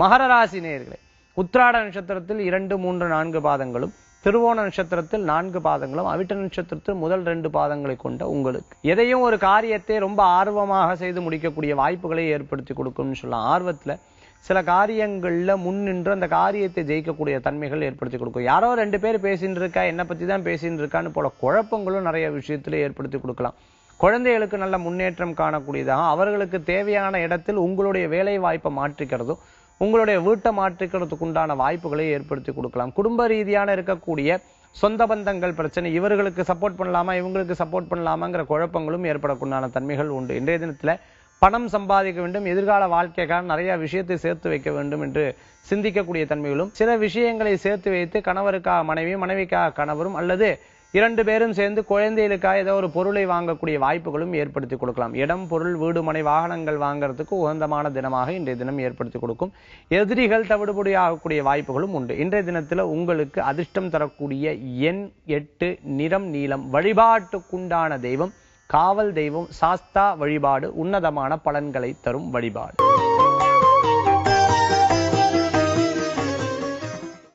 மகர ராசி நேயர்களே, உத்திராட நட்சத்திரத்தில் 2, 3, 4 பாதங்களும், திருவோண நட்சத்திரத்தில் 4 பாதங்களும், அவிட்ட நட்சத்திரத்தில் முதல் 2 பாதங்களை கொண்ட உங்களுக்கு எதையும் ஒரு காரியத்தை ரொம்ப ஆர்வமாக செய்து முடிக்கக்கூடிய வாய்ப்புகளை ஏற்படுத்தி கொடுக்கும்னு சொல்லலாம். ஆர்வத்துல சில காரியங்கள்ல முன்னின்று அந்த காரியத்தை ஜெயிக்கக்கூடிய தன்மைகள் ஏற்படுத்தி கொடுக்கும். யாரோ 2 பேர் பேசிட்டு இருக்கா, என்னை பத்தி தான் பேசிட்டு இருக்கான்னு போல குழப்பங்களும் நிறைய விஷயத்துல ஏற்படுத்தி கொடுக்கலாம். குழந்தைகளுக்கு நல்ல முன்னேற்றம் காணக்கூடியதாக அவர்களுக்கு தேவையான இடத்தில் உங்களுடைய வேலை வாய்ப்பை மாற்றிக்கிறதும் உங்களுடைய வீட்டை மாற்றிக்கிறதுக்கு உண்டான வாய்ப்புகளை ஏற்படுத்தி கொடுக்கலாம். குடும்ப ரீதியான இருக்கக்கூடிய சொந்த பந்தங்கள் பிரச்சனை, இவர்களுக்கு சப்போர்ட் பண்ணலாமா இவங்களுக்கு சப்போர்ட் பண்ணலாமாங்கிற குழப்பங்களும் ஏற்படக்குண்டான தன்மைகள் உண்டு. இன்றைய தினத்துல பணம் சம்பாதிக்க வேண்டும், எதிர்கால வாழ்க்கைக்கான நிறைய விஷயத்தை சேர்த்து வைக்க வேண்டும் என்று சிந்திக்கக்கூடிய தன்மைகளும், சில விஷயங்களை சேர்த்து வைத்து கணவருக்காக மனைவியும் மனைவிக்காக கணவரும் அல்லது 2 பேரும் சேர்ந்து குழந்தைகளுக்காக ஏதோ ஒரு பொருளை வாங்கக்கூடிய வாய்ப்புகளும் ஏற்படுத்தி கொடுக்கலாம். இடம், பொருள், வீடு, மனை, வாகனங்கள் வாங்குறதுக்கு உகந்தமான தினமாக இன்றைய தினம் ஏற்படுத்தி கொடுக்கும். எதிரிகள் தவிடுபடி ஆகக்கூடிய வாய்ப்புகளும் உண்டு. இன்றைய தினத்துல உங்களுக்கு அதிர்ஷ்டம் தரக்கூடிய எண் 8, நிறம் நீலம். வழிபாட்டுக்குண்டான தெய்வம் காவல் தெய்வம் சாஸ்தா வழிபாடு உன்னதமான பலன்களை தரும் வழிபாடு.